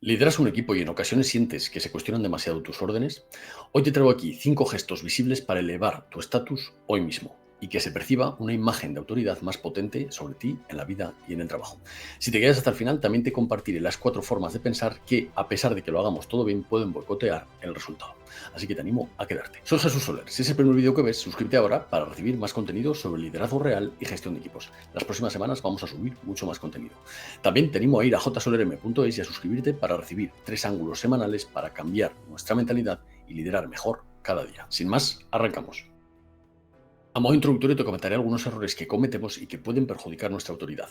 ¿Lideras un equipo y en ocasiones sientes que se cuestionan demasiado tus órdenes? Hoy te traigo aquí 5 gestos visibles para elevar tu estatus hoy mismo y que se perciba una imagen de autoridad más potente sobre ti en la vida y en el trabajo. Si te quedas hasta el final, también te compartiré las 4 formas de pensar que, a pesar de que lo hagamos todo bien, pueden boicotear el resultado. Así que te animo a quedarte. Soy Jesús Soler. Si es el primer vídeo que ves, suscríbete ahora para recibir más contenido sobre liderazgo real y gestión de equipos. Las próximas semanas vamos a subir mucho más contenido. También te animo a ir a jsolerm.es y a suscribirte para recibir 3 ángulos semanales para cambiar nuestra mentalidad y liderar mejor cada día. Sin más, arrancamos. A modo introductorio te comentaré algunos errores que cometemos y que pueden perjudicar nuestra autoridad.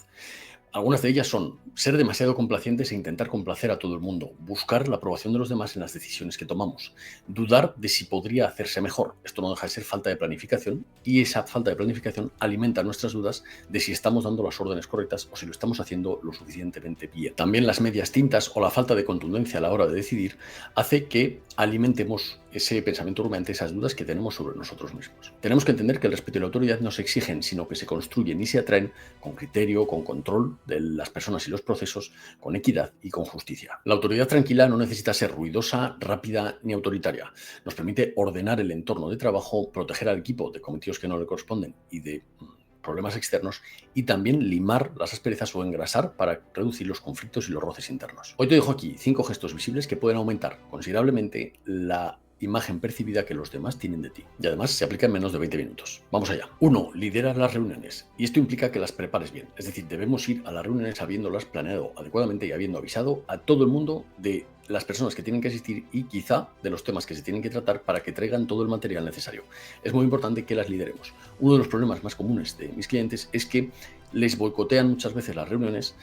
Algunas de ellas son ser demasiado complacientes e intentar complacer a todo el mundo, buscar la aprobación de los demás en las decisiones que tomamos, dudar de si podría hacerse mejor. Esto no deja de ser falta de planificación y esa falta de planificación alimenta nuestras dudas de si estamos dando las órdenes correctas o si lo estamos haciendo lo suficientemente bien. También las medias tintas o la falta de contundencia a la hora de decidir hace que alimentemos ese pensamiento rumiante, esas dudas que tenemos sobre nosotros mismos. Tenemos que entender que el respeto y la autoridad no se exigen, sino que se construyen y se atraen con criterio, con control de las personas y los procesos, con equidad y con justicia. La autoridad tranquila no necesita ser ruidosa, rápida ni autoritaria. Nos permite ordenar el entorno de trabajo, proteger al equipo de cometidos que no le corresponden y de problemas externos, y también limar las asperezas o engrasar para reducir los conflictos y los roces internos. Hoy te dejo aquí 5 gestos visibles que pueden aumentar considerablemente la imagen percibida que los demás tienen de ti. Y además se aplica en menos de 20 minutos. Vamos allá. 1. Lidera las reuniones. Y esto implica que las prepares bien. Es decir, debemos ir a las reuniones habiéndolas planeado adecuadamente y habiendo avisado a todo el mundo de las personas que tienen que asistir y quizá de los temas que se tienen que tratar para que traigan todo el material necesario. Es muy importante que las lideremos. Uno de los problemas más comunes de mis clientes es que les boicotean muchas veces las reuniones.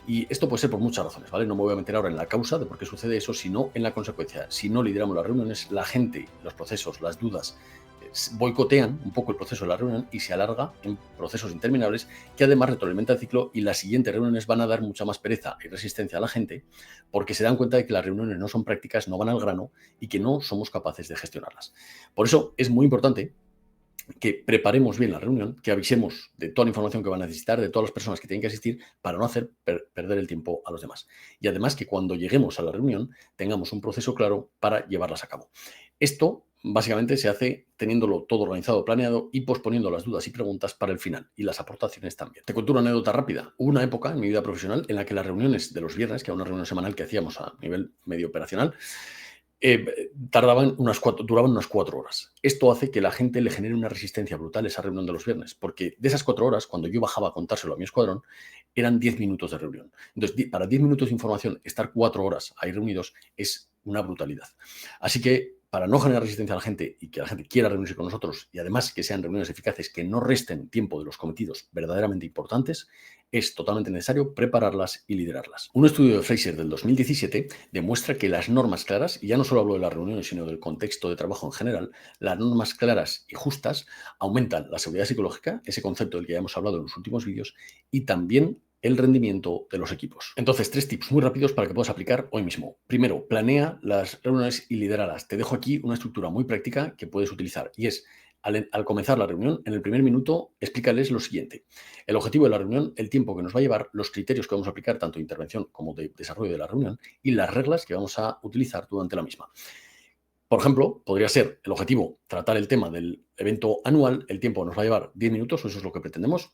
Y esto puede ser por muchas razones, ¿vale? No me voy a meter ahora en la causa de por qué sucede eso, sino en la consecuencia. Si no lideramos las reuniones, la gente, los procesos, las dudas, boicotean un poco el proceso de la reunión y se alarga en procesos interminables que además retroalimenta el ciclo, y las siguientes reuniones van a dar mucha más pereza y resistencia a la gente porque se dan cuenta de que las reuniones no son prácticas, no van al grano y que no somos capaces de gestionarlas. Por eso es muy importante que preparemos bien la reunión, que avisemos de toda la información que van a necesitar, de todas las personas que tienen que asistir, para no hacer perder el tiempo a los demás. Y además que cuando lleguemos a la reunión tengamos un proceso claro para llevarlas a cabo. Esto básicamente se hace teniéndolo todo organizado, planeado y posponiendo las dudas y preguntas para el final, y las aportaciones también. Te cuento una anécdota rápida. Hubo una época en mi vida profesional en la que las reuniones de los viernes, que era una reunión semanal que hacíamos a nivel medio operacional, duraban unas 4 horas. Esto hace que la gente le genere una resistencia brutal esa reunión de los viernes, porque de esas 4 horas, cuando yo bajaba a contárselo a mi escuadrón, eran 10 minutos de reunión. Entonces, para 10 minutos de información, estar 4 horas ahí reunidos es una brutalidad. Así que, para no generar resistencia a la gente y que la gente quiera reunirse con nosotros, y además que sean reuniones eficaces que no resten tiempo de los cometidos verdaderamente importantes, es totalmente necesario prepararlas y liderarlas. Un estudio de Fraser del 2017 demuestra que las normas claras, y ya no solo hablo de las reuniones, sino del contexto de trabajo en general, las normas claras y justas aumentan la seguridad psicológica, ese concepto del que ya hemos hablado en los últimos vídeos, y también el rendimiento de los equipos. Entonces, 3 tips muy rápidos para que puedas aplicar hoy mismo. Primero, planea las reuniones y lidéralas. Te dejo aquí una estructura muy práctica que puedes utilizar, y es, al comenzar la reunión, en el primer minuto, explícales lo siguiente: el objetivo de la reunión, el tiempo que nos va a llevar, los criterios que vamos a aplicar, tanto de intervención como de desarrollo de la reunión, y las reglas que vamos a utilizar durante la misma. Por ejemplo, podría ser el objetivo tratar el tema del evento anual, el tiempo nos va a llevar 10 minutos, o eso es lo que pretendemos.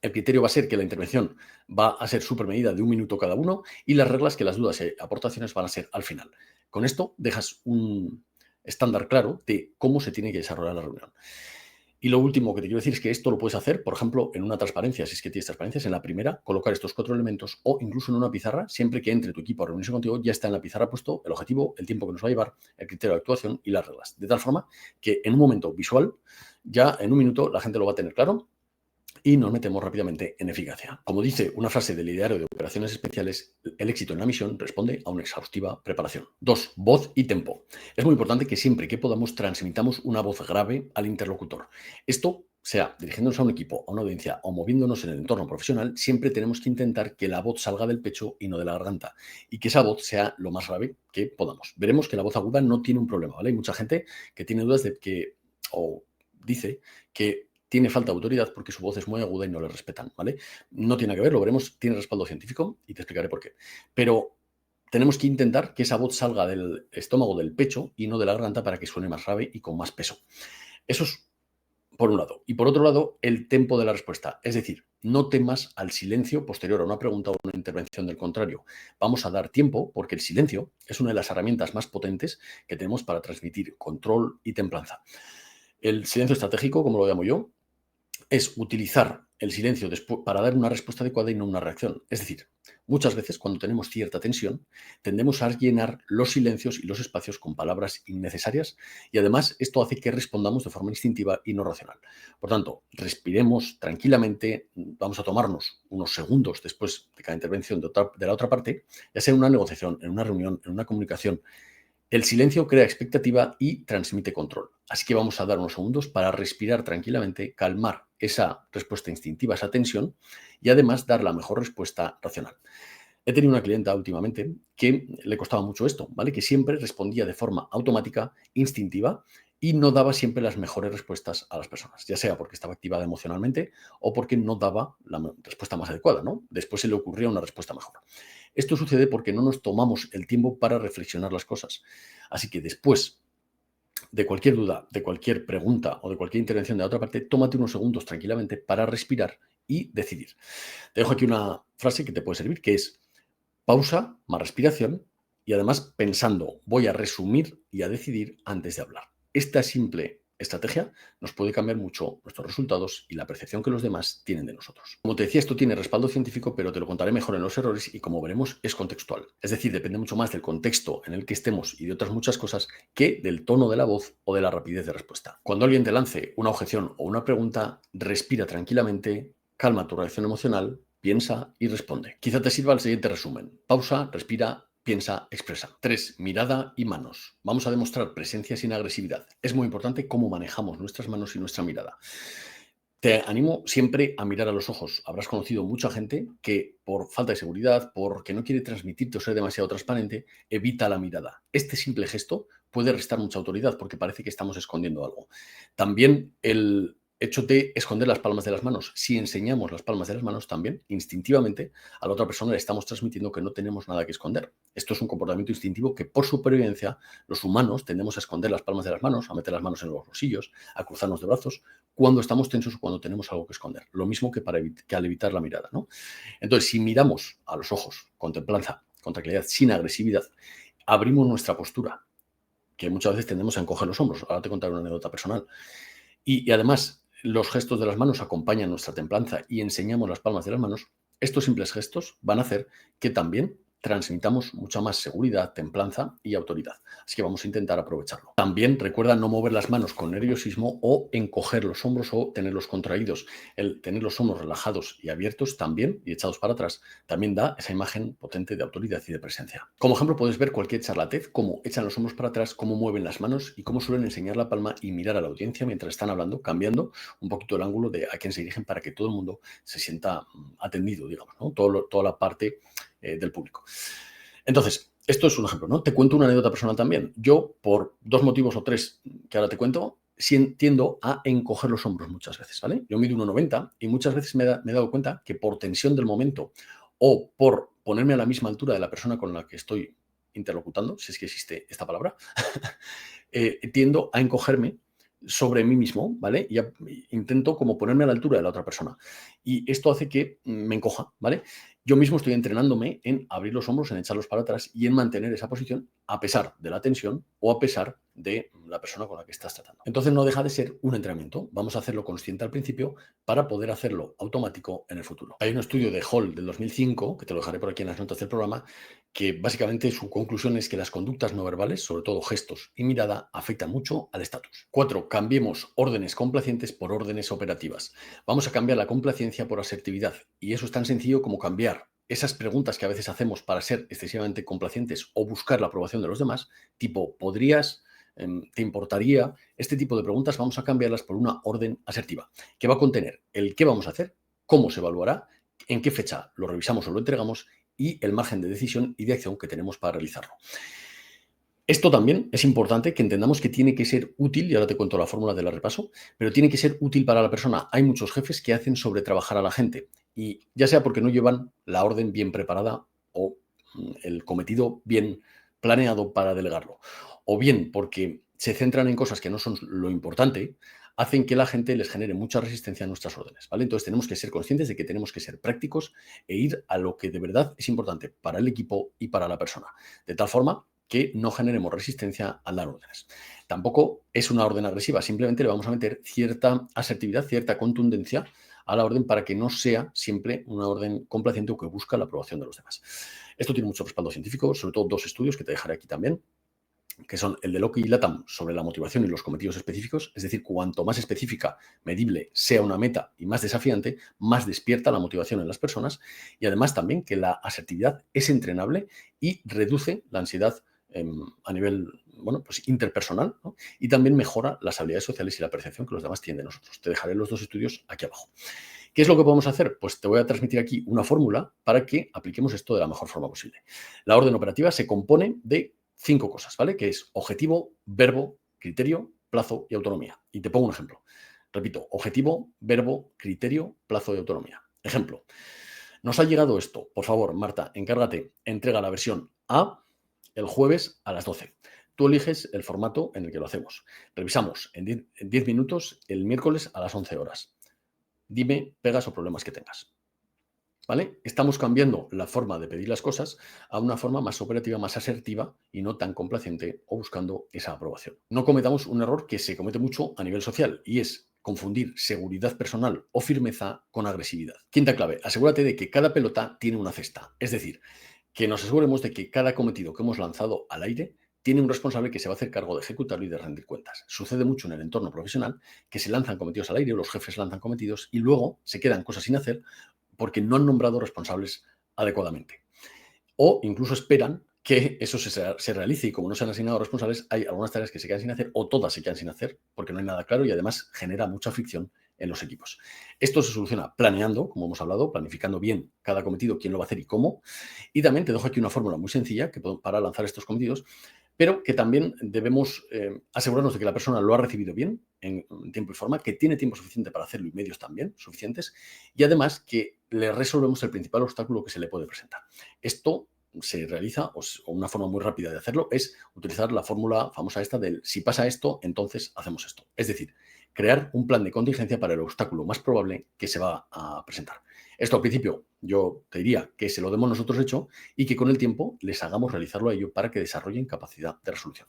El criterio va a ser que la intervención va a ser súper medida de 1 minuto cada uno, y las reglas, que las dudas y aportaciones van a ser al final. Con esto dejas un estándar claro de cómo se tiene que desarrollar la reunión. Y lo último que te quiero decir es que esto lo puedes hacer, por ejemplo, en una transparencia, si es que tienes transparencias, en la primera, colocar estos 4 elementos, o incluso en una pizarra, siempre que entre tu equipo a reunirse contigo, ya está en la pizarra puesto el objetivo, el tiempo que nos va a llevar, el criterio de actuación y las reglas. De tal forma que en un momento visual, ya en 1 minuto, la gente lo va a tener claro y nos metemos rápidamente en eficacia. Como dice una frase del ideario de operaciones especiales, el éxito en la misión responde a una exhaustiva preparación. 2. Voz y tempo. Es muy importante que siempre que podamos transmitamos una voz grave al interlocutor. Esto, sea dirigiéndonos a un equipo, a una audiencia o moviéndonos en el entorno profesional, siempre tenemos que intentar que la voz salga del pecho y no de la garganta, y que esa voz sea lo más grave que podamos. Veremos que la voz aguda no tiene un problema, ¿vale? Hay mucha gente que tiene dudas de que, o dice que tiene falta de autoridad porque su voz es muy aguda y no le respetan, ¿vale? No tiene que ver, lo veremos, tiene respaldo científico y te explicaré por qué. Pero tenemos que intentar que esa voz salga del estómago, del pecho y no de la garganta para que suene más grave y con más peso. Eso es por un lado. Y por otro lado, el tempo de la respuesta. Es decir, no temas al silencio posterior a una pregunta o una intervención del contrario. Vamos a dar tiempo porque el silencio es una de las herramientas más potentes que tenemos para transmitir control y templanza. El silencio estratégico, como lo llamo yo, es utilizar el silencio para dar una respuesta adecuada y no una reacción. Es decir, muchas veces cuando tenemos cierta tensión, tendemos a llenar los silencios y los espacios con palabras innecesarias y además esto hace que respondamos de forma instintiva y no racional. Por tanto, respiremos tranquilamente, vamos a tomarnos unos segundos después de cada intervención de la otra parte, ya sea en una negociación, en una reunión, en una comunicación. El silencio crea expectativa y transmite control. Así que vamos a dar unos segundos para respirar tranquilamente, calmar esa respuesta instintiva, esa tensión y además dar la mejor respuesta racional. He tenido una clienta últimamente que le costaba mucho esto, ¿vale? Que siempre respondía de forma automática, instintiva y no daba siempre las mejores respuestas a las personas, ya sea porque estaba activada emocionalmente o porque no daba la respuesta más adecuada, ¿no? Después se le ocurría una respuesta mejor. Esto sucede porque no nos tomamos el tiempo para reflexionar las cosas. Así que después de cualquier duda, de cualquier pregunta o de cualquier intervención de la otra parte, tómate unos segundos tranquilamente para respirar y decidir. Te dejo aquí una frase que te puede servir, que es pausa más respiración y además pensando, voy a resumir y a decidir antes de hablar. Esta simple estrategia nos puede cambiar mucho nuestros resultados y la percepción que los demás tienen de nosotros. Como te decía, esto tiene respaldo científico, pero te lo contaré mejor en los errores y como veremos es contextual. Es decir, depende mucho más del contexto en el que estemos y de otras muchas cosas que del tono de la voz o de la rapidez de respuesta. Cuando alguien te lance una objeción o una pregunta, respira tranquilamente, calma tu reacción emocional, piensa y responde. Quizá te sirva el siguiente resumen. Pausa, respira, piensa, expresa. 3. Mirada y manos. Vamos a demostrar presencia sin agresividad. Es muy importante cómo manejamos nuestras manos y nuestra mirada. Te animo siempre a mirar a los ojos. Habrás conocido mucha gente que por falta de seguridad, porque no quiere transmitirte o ser demasiado transparente, evita la mirada. Este simple gesto puede restar mucha autoridad porque parece que estamos escondiendo algo. También el hecho de esconder las palmas de las manos. Si enseñamos las palmas de las manos también, instintivamente, a la otra persona le estamos transmitiendo que no tenemos nada que esconder. Esto es un comportamiento instintivo que por supervivencia los humanos tendemos a esconder las palmas de las manos, a meter las manos en los bolsillos, a cruzarnos de brazos, cuando estamos tensos o cuando tenemos algo que esconder. Lo mismo que, que al evitar la mirada, ¿no? Entonces, si miramos a los ojos con templanza, con tranquilidad, sin agresividad, abrimos nuestra postura, que muchas veces tendemos a encoger los hombros. Ahora te contaré una anécdota personal. Y además, los gestos de las manos acompañan nuestra templanza y enseñamos las palmas de las manos. Estos simples gestos van a hacer que también transmitamos mucha más seguridad, templanza y autoridad. Así que vamos a intentar aprovecharlo. También recuerda no mover las manos con nerviosismo o encoger los hombros o tenerlos contraídos. El tener los hombros relajados y abiertos también y echados para atrás también da esa imagen potente de autoridad y de presencia. Como ejemplo puedes ver cualquier charlatez, cómo echan los hombros para atrás, cómo mueven las manos y cómo suelen enseñar la palma y mirar a la audiencia mientras están hablando, cambiando un poquito el ángulo de a quién se dirigen para que todo el mundo se sienta atendido, digamos, ¿no? Toda la parte del público. Entonces, esto es un ejemplo, ¿no? Te cuento una anécdota personal también. Yo, por 2 motivos o 3 que ahora te cuento, tiendo a encoger los hombros muchas veces, ¿vale? Yo mido 1,90 y muchas veces me he dado cuenta que por tensión del momento o por ponerme a la misma altura de la persona con la que estoy interlocutando, si es que existe esta palabra, tiendo a encogerme sobre mí mismo, ¿vale? Y intento como ponerme a la altura de la otra persona. Y esto hace que me encoja, ¿vale? Yo mismo estoy entrenándome en abrir los hombros, en echarlos para atrás y en mantener esa posición a pesar de la tensión o a pesar de la persona con la que estás tratando. Entonces no deja de ser un entrenamiento. Vamos a hacerlo consciente al principio para poder hacerlo automático en el futuro. Hay un estudio de Hall del 2005, que te lo dejaré por aquí en las notas del programa, que básicamente su conclusión es que las conductas no verbales, sobre todo gestos y mirada, afectan mucho al estatus. 4. Cambiemos órdenes complacientes por órdenes operativas. Vamos a cambiar la complacencia por asertividad y eso es tan sencillo como cambiar esas preguntas que a veces hacemos para ser excesivamente complacientes o buscar la aprobación de los demás, tipo, ¿podrías? ¿Te importaría? Este tipo de preguntas vamos a cambiarlas por una orden asertiva, que va a contener el qué vamos a hacer, cómo se evaluará, en qué fecha lo revisamos o lo entregamos y el margen de decisión y de acción que tenemos para realizarlo. Esto también es importante que entendamos que tiene que ser útil, y ahora te cuento la fórmula de la repaso, pero tiene que ser útil para la persona. Hay muchos jefes que hacen sobretrabajar a la gente y ya sea porque no llevan la orden bien preparada o el cometido bien planeado para delegarlo, o bien porque se centran en cosas que no son lo importante, hacen que la gente les genere mucha resistencia a nuestras órdenes, ¿vale? Entonces tenemos que ser conscientes de que tenemos que ser prácticos e ir a lo que de verdad es importante para el equipo y para la persona, de tal forma que no generemos resistencia al dar órdenes. Tampoco es una orden agresiva, simplemente le vamos a meter cierta asertividad, cierta contundencia a la orden para que no sea siempre una orden complaciente o que busca la aprobación de los demás. Esto tiene mucho respaldo científico, sobre todo dos estudios que te dejaré aquí también, que son el de Locke y Latham sobre la motivación y los cometidos específicos, es decir, cuanto más específica, medible sea una meta y más desafiante, más despierta la motivación en las personas, y además también que la asertividad es entrenable y reduce la ansiedad a nivel pues interpersonal, ¿no? Y también mejora las habilidades sociales y la percepción que los demás tienen de nosotros. Te dejaré los dos estudios aquí abajo. ¿Qué es lo que podemos hacer? Pues te voy a transmitir aquí una fórmula para que apliquemos esto de la mejor forma posible. La orden operativa se compone de 5 cosas, ¿vale? Que es objetivo, verbo, criterio, plazo y autonomía. Y te pongo un ejemplo. Repito, objetivo, verbo, criterio, plazo y autonomía. Ejemplo. Nos ha llegado esto. Por favor, Marta, encárgate, entrega la versión A el jueves a las 12. Tú eliges el formato en el que lo hacemos. Revisamos en 10 minutos el miércoles a las 11 horas. Dime pegas o problemas que tengas. ¿Vale? Estamos cambiando la forma de pedir las cosas a una forma más operativa, más asertiva y no tan complaciente o buscando esa aprobación. No cometamos un error que se comete mucho a nivel social y es confundir seguridad personal o firmeza con agresividad. Quinta clave, asegúrate de que cada pelota tiene una cesta. Es decir, que nos aseguremos de que cada cometido que hemos lanzado al aire tiene un responsable que se va a hacer cargo de ejecutarlo y de rendir cuentas. Sucede mucho en el entorno profesional que se lanzan cometidos al aire, los jefes lanzan cometidos y luego se quedan cosas sin hacer porque no han nombrado responsables adecuadamente. O incluso esperan que eso se realice y como no se han asignado responsables, hay algunas tareas que se quedan sin hacer o todas se quedan sin hacer porque no hay nada claro y además genera mucha fricción en los equipos. Esto se soluciona planeando, como hemos hablado, planificando bien cada cometido, quién lo va a hacer y cómo. Y también te dejo aquí una fórmula muy sencilla para lanzar estos cometidos, pero que también debemos asegurarnos de que la persona lo ha recibido bien, en tiempo y forma, que tiene tiempo suficiente para hacerlo y medios también suficientes, y además que le resolvemos el principal obstáculo que se le puede presentar. Esto se realiza, o una forma muy rápida de hacerlo, es utilizar la fórmula famosa esta del si pasa esto, entonces hacemos esto. Es decir, crear un plan de contingencia para el obstáculo más probable que se va a presentar. Esto al principio yo te diría que se lo demos nosotros hecho y que con el tiempo les hagamos realizarlo a ellos para que desarrollen capacidad de resolución.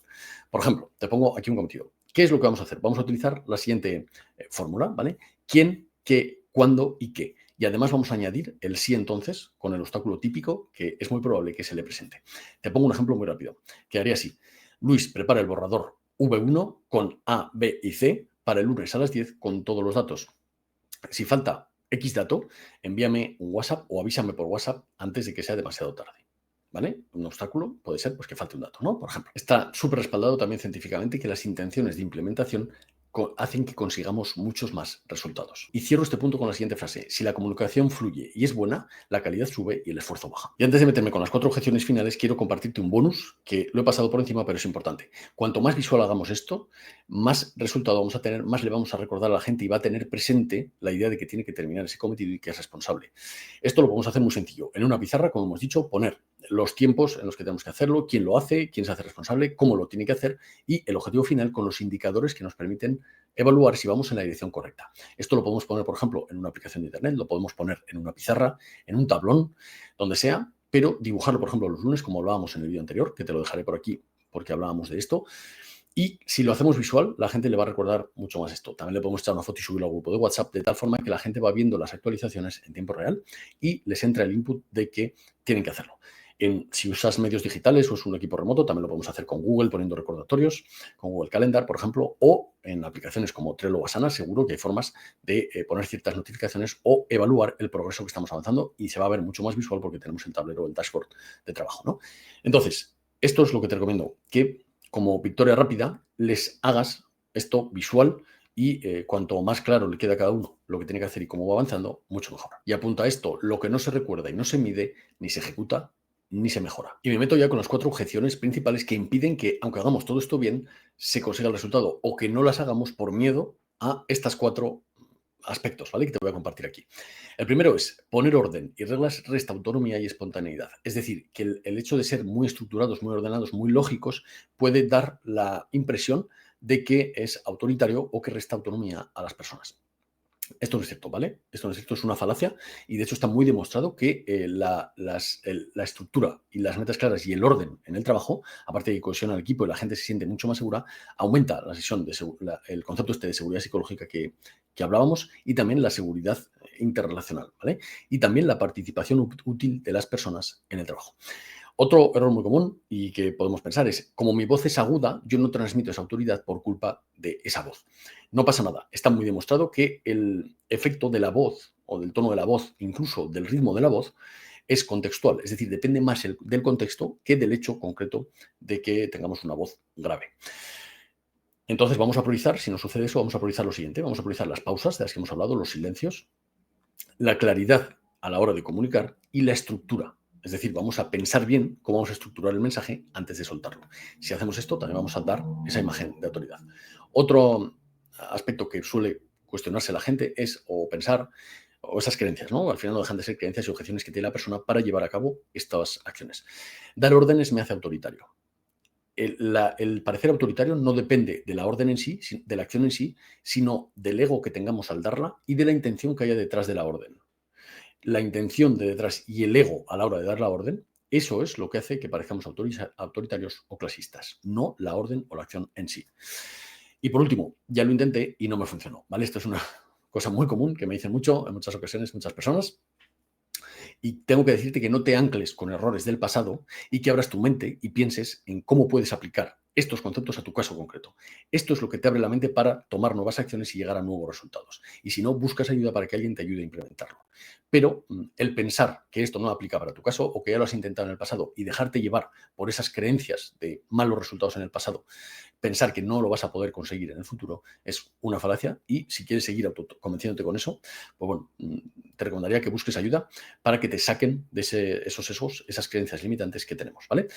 Por ejemplo, te pongo aquí un cometido. ¿Qué es lo que vamos a hacer? Vamos a utilizar la siguiente fórmula, ¿vale? ¿Quién, qué, cuándo y qué? Y además vamos a añadir el sí entonces con el obstáculo típico que es muy probable que se le presente. Te pongo un ejemplo muy rápido, que haría así. Luis prepara el borrador V1 con A, B y C para el lunes a las 10 con todos los datos. Si falta X dato, envíame un WhatsApp o avísame por WhatsApp antes de que sea demasiado tarde. ¿Vale? Un obstáculo puede ser pues, que falte un dato, ¿no? Por ejemplo. Está súper respaldado también científicamente que las intenciones de implementación hacen que consigamos muchos más resultados. Y cierro este punto con la siguiente frase. Si la comunicación fluye y es buena, la calidad sube y el esfuerzo baja. Y antes de meterme con las 4 objeciones finales, quiero compartirte un bonus que lo he pasado por encima, pero es importante. Cuanto más visual hagamos esto, más resultado vamos a tener, más le vamos a recordar a la gente y va a tener presente la idea de que tiene que terminar ese cometido y que es responsable. Esto lo podemos hacer muy sencillo. En una pizarra, como hemos dicho, poner los tiempos en los que tenemos que hacerlo, quién lo hace, quién se hace responsable, cómo lo tiene que hacer y el objetivo final con los indicadores que nos permiten evaluar si vamos en la dirección correcta. Esto lo podemos poner, por ejemplo, en una aplicación de internet, lo podemos poner en una pizarra, en un tablón, donde sea, pero dibujarlo, por ejemplo, los lunes, como hablábamos en el vídeo anterior, que te lo dejaré por aquí porque hablábamos de esto. Y si lo hacemos visual, la gente le va a recordar mucho más esto. También le podemos echar una foto y subirlo al grupo de WhatsApp de tal forma que la gente va viendo las actualizaciones en tiempo real y les entra el input de que tienen que hacerlo. Si usas medios digitales o es un equipo remoto, también lo podemos hacer con Google poniendo recordatorios, con Google Calendar, por ejemplo, o en aplicaciones como Trello o Asana, seguro que hay formas de poner ciertas notificaciones o evaluar el progreso que estamos avanzando y se va a ver mucho más visual porque tenemos el tablero, el dashboard de trabajo, ¿no? Entonces, esto es lo que te recomiendo, que como victoria rápida les hagas esto visual y cuanto más claro le queda a cada uno lo que tiene que hacer y cómo va avanzando, mucho mejor. Y apunta a esto, lo que no se recuerda y no se mide ni se ejecuta, ni se mejora. Y me meto ya con las 4 objeciones principales que impiden que, aunque hagamos todo esto bien, se consiga el resultado o que no las hagamos por miedo a estas 4 aspectos, ¿vale? Que te voy a compartir aquí. El primero es poner orden y reglas resta autonomía y espontaneidad. Es decir, que el hecho de ser muy estructurados, muy ordenados, muy lógicos, puede dar la impresión de que es autoritario o que resta autonomía a las personas. Esto no es cierto, ¿vale? Esto no es cierto, es una falacia y de hecho está muy demostrado que la estructura y las metas claras y el orden en el trabajo, aparte de que cohesiona al equipo y la gente se siente mucho más segura, aumenta la sesión de el concepto este de seguridad psicológica que hablábamos y también la seguridad interrelacional, ¿vale? Y también la participación útil de las personas en el trabajo. Otro error muy común y que podemos pensar es, como mi voz es aguda, yo no transmito esa autoridad por culpa de esa voz. No pasa nada. Está muy demostrado que el efecto de la voz o del tono de la voz, incluso del ritmo de la voz, es contextual. Es decir, depende más del contexto que del hecho concreto de que tengamos una voz grave. Entonces vamos a priorizar, si nos sucede eso, vamos a priorizar lo siguiente. Vamos a priorizar las pausas de las que hemos hablado, los silencios, la claridad a la hora de comunicar y la estructura. Es decir, vamos a pensar bien cómo vamos a estructurar el mensaje antes de soltarlo. Si hacemos esto, también vamos a dar esa imagen de autoridad. Otro aspecto que suele cuestionarse la gente es o pensar o esas creencias, ¿no? Al final no dejan de ser creencias y objeciones que tiene la persona para llevar a cabo estas acciones. Dar órdenes me hace autoritario. El parecer autoritario no depende de la orden en sí, de la acción en sí, sino del ego que tengamos al darla y de la intención que haya detrás de la orden. La intención de detrás y el ego a la hora de dar la orden, eso es lo que hace que parezcamos autoritarios o clasistas, no la orden o la acción en sí. Y por último, ya lo intenté y no me funcionó, ¿vale? Esto es una cosa muy común que me dicen mucho en muchas ocasiones muchas personas. Y tengo que decirte que no te ancles con errores del pasado y que abras tu mente y pienses en cómo puedes aplicar estos conceptos a tu caso concreto. Esto es lo que te abre la mente para tomar nuevas acciones y llegar a nuevos resultados. Y si no, buscas ayuda para que alguien te ayude a implementarlo. Pero el pensar que esto no aplica para tu caso o que ya lo has intentado en el pasado y dejarte llevar por esas creencias de malos resultados en el pasado, pensar que no lo vas a poder conseguir en el futuro es una falacia y si quieres seguir convenciéndote con eso, pues bueno, te recomendaría que busques ayuda para que te saquen de esas creencias limitantes que tenemos, ¿vale?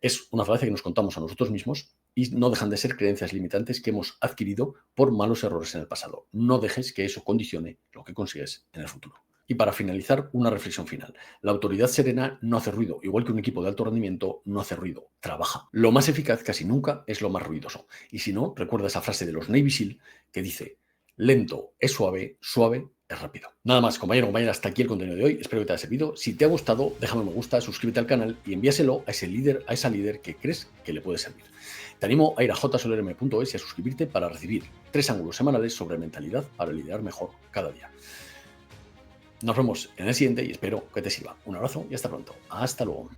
Es una falacia que nos contamos a nosotros mismos y no dejan de ser creencias limitantes que hemos adquirido por malos errores en el pasado. No dejes que eso condicione lo que consigues en el futuro. Y para finalizar, una reflexión final. La autoridad serena no hace ruido, igual que un equipo de alto rendimiento no hace ruido, trabaja. Lo más eficaz casi nunca es lo más ruidoso. Y si no, recuerda esa frase de los Navy SEAL que dice, lento es suave, suave es rápido. Nada más, compañero, compañera, hasta aquí el contenido de hoy. Espero que te haya servido. Si te ha gustado, déjame un me gusta, suscríbete al canal y envíaselo a ese líder, a esa líder que crees que le puede servir. Te animo a ir a jsolerm.es y a suscribirte para recibir 3 ángulos semanales sobre mentalidad para liderar mejor cada día. Nos vemos en el siguiente y espero que te sirva. Un abrazo y hasta pronto. Hasta luego.